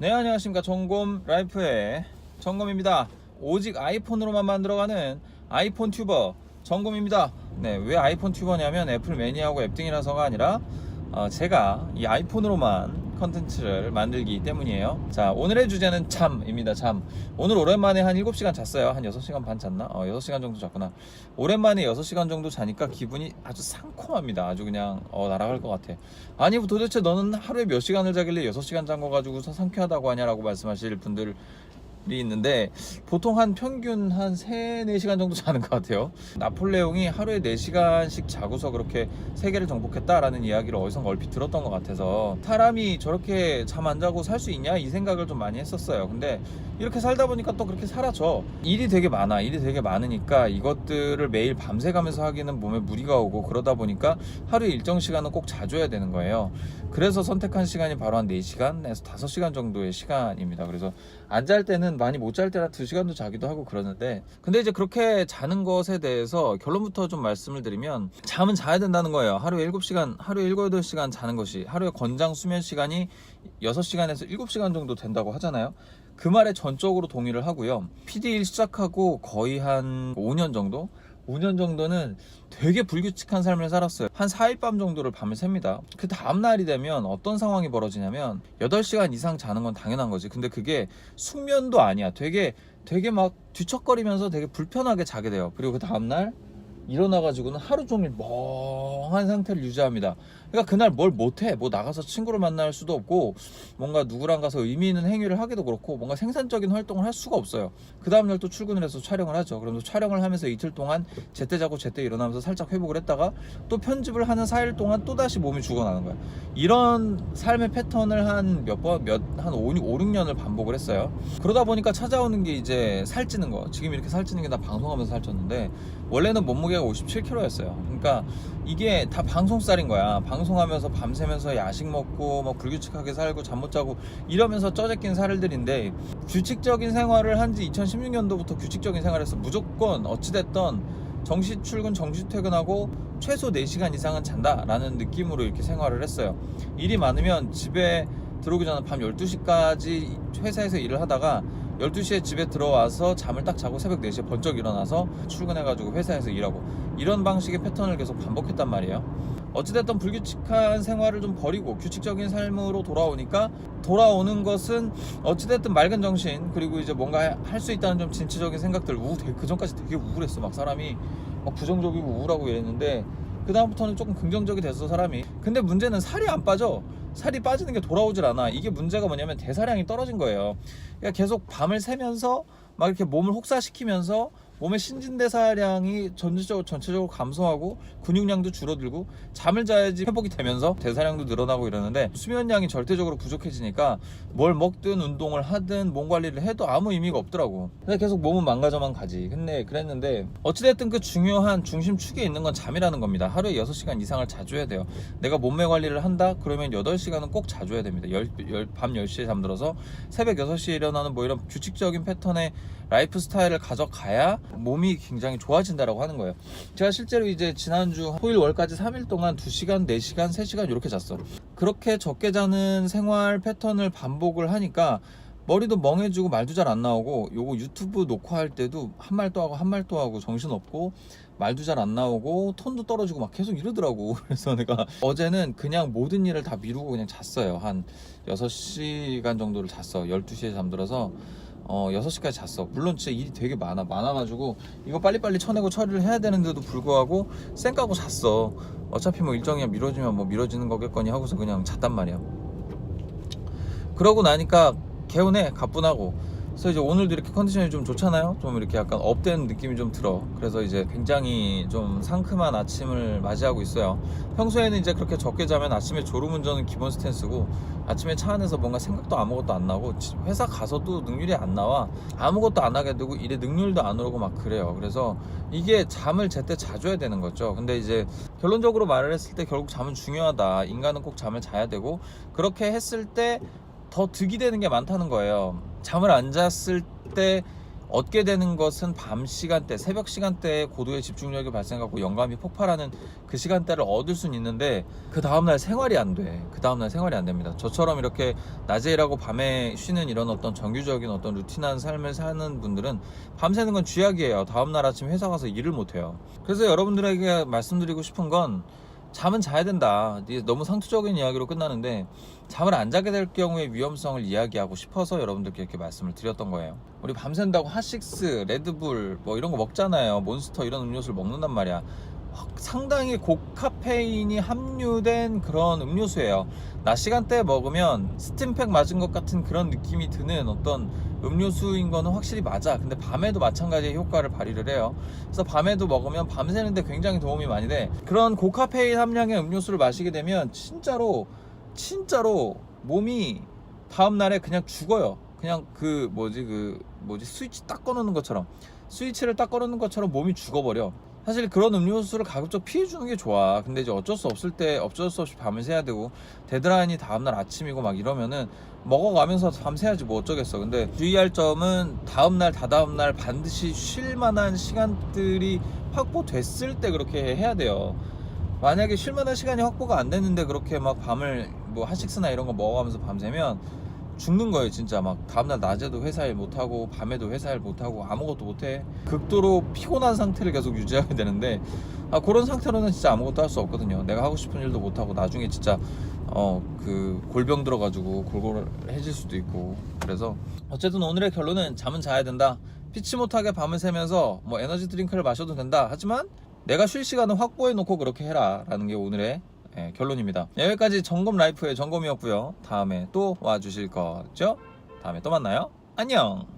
네, 안녕하십니까. 정곰 라이프의 정곰입니다. 오직 아이폰으로만 만들어가는 아이폰 튜버 정곰입니다. 네, 왜 아이폰 튜버냐면 애플 매니아하고 앱등이라서가 아니라 제가 이 아이폰으로만 컨텐츠를 만들기 때문이에요. 자, 오늘의 주제는 잠입니다. 잠. 오늘 오랜만에 한 7시간 잤어요. 한 6시간 반 잤나? 6시간 정도 잤구나. 오랜만에 6시간 정도 자니까 기분이 아주 상콤합니다. 아주 그냥 날아갈 것 같아. 아니, 도대체 너는 하루에 몇 시간을 자길래 6시간 잔 거 가지고서 상쾌하다고 하냐라고 말씀하실 분들 있는데, 보통 한 평균 한 3-4시간 정도 자는 것 같아요. 나폴레옹이 하루에 4시간씩 자고서 그렇게 세계를 정복했다라는 이야기를 어디서 얼핏 들었던 것 같아서, 사람이 저렇게 잠 안 자고 살 수 있냐 이 생각을 좀 많이 했었어요. 근데 이렇게 살다 보니까 또 그렇게 살아져. 일이 되게 많으니까 이것들을 매일 밤새 가면서 하기는 몸에 무리가 오고, 그러다 보니까 하루에 일정 시간은 꼭 자줘야 되는 거예요. 그래서 선택한 시간이 바로 한 4시간에서 5시간 정도의 시간입니다. 그래서 안 잘 때는, 많이 못 잘 때는 2시간도 자기도 하고 그러는데, 근데 이제 그렇게 자는 것에 대해서 결론부터 좀 말씀을 드리면, 잠은 자야 된다는 거예요. 하루에 7시간, 하루에 7, 8시간 자는 것이, 하루에 권장 수면 시간이 6시간에서 7시간 정도 된다고 하잖아요. 그 말에 전적으로 동의를 하고요. PD 일 시작하고 거의 한 5년 정도는 되게 불규칙한 삶을 살았어요. 한 4일 밤 정도를 밤을 샙니다. 그 다음날이 되면 어떤 상황이 벌어지냐면, 8시간 이상 자는 건 당연한 거지. 근데 그게 숙면도 아니야. 되게 막 뒤척거리면서 되게 불편하게 자게 돼요. 그리고 그 다음날 일어나가지고는 하루 종일 멍한 상태를 유지합니다. 그러니까 그날 뭘 못해. 뭐 나가서 친구를 만날 수도 없고, 뭔가 누구랑 가서 의미 있는 행위를 하기도 그렇고, 뭔가 생산적인 활동을 할 수가 없어요. 그 다음날 또 출근을 해서 촬영을 하죠. 그러면서 촬영을 하면서 이틀 동안 제때 자고 제때 일어나면서 살짝 회복을 했다가, 또 편집을 하는 4일 동안 또다시 몸이 죽어나는 거야. 이런 삶의 패턴을 한 5, 6년을 반복을 했어요. 그러다 보니까 찾아오는 게 이제 살찌는 거. 지금 이렇게 살찌는 게 나 방송하면서 살쪘는데, 원래는 몸무게가 57kg였어요. 그러니까 이게 다 방송살인 거야. 방송하면서 밤새면서 야식 먹고 막 불규칙하게 살고 잠 못 자고 이러면서 쪄제낀 살들인데, 규칙적인 생활을 한지 2016년도부터 규칙적인 생활을 해서 무조건 어찌됐던 정시 출근 정시 퇴근하고 최소 4시간 이상은 잔다라는 느낌으로 이렇게 생활을 했어요. 일이 많으면 집에 들어오기 전에 밤 12시까지 회사에서 일을 하다가 12시에 집에 들어와서 잠을 딱 자고 새벽 4시에 번쩍 일어나서 출근해가지고 회사에서 일하고, 이런 방식의 패턴을 계속 반복했단 말이에요. 어찌됐든 불규칙한 생활을 좀 버리고 규칙적인 삶으로 돌아오니까, 돌아오는 것은 어찌됐든 맑은 정신, 그리고 이제 뭔가 할 수 있다는 좀 진취적인 생각들. 그 전까지 되게 우울했어. 막 사람이 막 부정적이고 우울하고 이랬는데, 그 다음부터는 조금 긍정적이 됐어, 사람이. 근데 문제는 살이 안 빠져. 살이 빠지는 게 돌아오질 않아. 이게 문제가 뭐냐면 대사량이 떨어진 거예요. 그러니까 계속 밤을 새면서 막 이렇게 몸을 혹사시키면서 몸의 신진대사량이 전체적으로 감소하고 근육량도 줄어들고, 잠을 자야지 회복이 되면서 대사량도 늘어나고 이러는데, 수면량이 절대적으로 부족해지니까 뭘 먹든 운동을 하든 몸 관리를 해도 아무 의미가 없더라고. 근데 계속 몸은 망가져만 가지. 근데 그랬는데, 어찌됐든 그 중요한 중심축에 있는 건 잠이라는 겁니다. 하루에 6시간 이상을 자줘야 돼요. 내가 몸매 관리를 한다? 그러면 8시간은 꼭 자줘야 됩니다. 밤 10시에 잠들어서 새벽 6시에 일어나는 뭐 이런 규칙적인 패턴의 라이프 스타일을 가져가야 몸이 굉장히 좋아진다라고 하는 거예요. 제가 실제로 이제 지난주 토일 월까지 3일 동안 2시간, 4시간, 3시간 이렇게 잤어. 그렇게 적게 자는 생활 패턴을 반복을 하니까 머리도 멍해지고 말도 잘 안 나오고, 요거 유튜브 녹화할 때도 한 말 또 하고 한 말 또 하고 정신없고 말도 잘 안 나오고 톤도 떨어지고 막 계속 이러더라고. 그래서 내가 어제는 그냥 모든 일을 다 미루고 그냥 잤어요. 한 6시간 정도를 잤어. 12시에 잠들어서 6시까지 잤어. 물론 진짜 일이 되게 많아가지고 이거 빨리빨리 쳐내고 처리를 해야 되는데도 불구하고 쌩 까고 잤어. 어차피 뭐 일정이 미뤄지면 뭐 미뤄지는 거겠거니 하고서 그냥 잤단 말이야. 그러고 나니까 개운해, 가뿐하고. 그래서 이제 오늘도 이렇게 컨디션이 좀 좋잖아요. 좀 이렇게 약간 업된 느낌이 좀 들어. 그래서 이제 굉장히 좀 상큼한 아침을 맞이하고 있어요. 평소에는 이제 그렇게 적게 자면 아침에 졸음운전은 기본 스탠스고, 아침에 차 안에서 뭔가 생각도 아무것도 안 나고, 회사 가서도 능률이 안 나와. 아무것도 안 하게 되고 일에 능률도 안 오르고 막 그래요. 그래서 이게 잠을 제때 자줘야 되는 거죠. 근데 이제 결론적으로 말을 했을 때 결국 잠은 중요하다. 인간은 꼭 잠을 자야 되고, 그렇게 했을 때 더 득이 되는 게 많다는 거예요. 잠을 안 잤을 때 얻게 되는 것은 밤 시간대, 새벽 시간대에 고도의 집중력이 발생하고 영감이 폭발하는 그 시간대를 얻을 수는 있는데 그 다음날 생활이 안 돼. 그 다음날 생활이 안 됩니다. 저처럼 이렇게 낮에 일하고 밤에 쉬는 이런 어떤 정규적인 어떤 루틴한 삶을 사는 분들은 밤새는 건 쥐약이에요. 다음날 아침 회사 가서 일을 못 해요. 그래서 여러분들에게 말씀드리고 싶은 건 잠은 자야 된다. 너무 상투적인 이야기로 끝나는데 잠을 안 자게 될 경우의 위험성을 이야기하고 싶어서 여러분들께 이렇게 말씀을 드렸던 거예요. 우리 밤샌다고 핫식스, 레드불 뭐 이런 거 먹잖아요. 몬스터 이런 음료수를 먹는단 말이야. 상당히 고카페인이 함유된 그런 음료수예요. 낮 시간대에 먹으면 스팀팩 맞은 것 같은 그런 느낌이 드는 어떤 음료수인 거는 확실히 맞아. 근데 밤에도 마찬가지의 효과를 발휘를 해요. 그래서 밤에도 먹으면 밤새는데 굉장히 도움이 많이 돼. 그런 고카페인 함량의 음료수를 마시게 되면 진짜로 몸이 다음날에 그냥 죽어요. 그냥 스위치 딱 꺼놓는 것처럼, 스위치를 딱 꺼놓는 것처럼 몸이 죽어버려. 사실 그런 음료수를 가급적 피해주는 게 좋아. 근데 이제 어쩔 수 없이 밤을 새야 되고 데드라인이 다음날 아침이고 막 이러면은 먹어가면서 밤새야지 뭐 어쩌겠어. 근데 주의할 점은 다다음날 반드시 쉴 만한 시간들이 확보됐을 때 그렇게 해야 돼요. 만약에 쉴 만한 시간이 확보가 안 됐는데 그렇게 막 밤을 뭐 핫식스나 이런 거 먹어가면서 밤새면 죽는 거예요. 진짜 막 다음날 낮에도 회사 일 못하고 밤에도 회사 일 못하고 아무것도 못해. 극도로 피곤한 상태를 계속 유지하게 되는데 그런 상태로는 진짜 아무것도 할 수 없거든요. 내가 하고 싶은 일도 못하고 나중에 진짜 골병 들어가지고 골골해질 수도 있고. 그래서 어쨌든 오늘의 결론은 잠은 자야 된다. 피치 못하게 밤을 새면서 뭐 에너지 드링크를 마셔도 된다. 하지만 내가 쉴 시간을 확보해 놓고 그렇게 해라 라는 게 오늘의 결론입니다. 여기까지 점검 라이프의 점검이었고요. 다음에 또 와주실 거죠? 다음에 또 만나요. 안녕.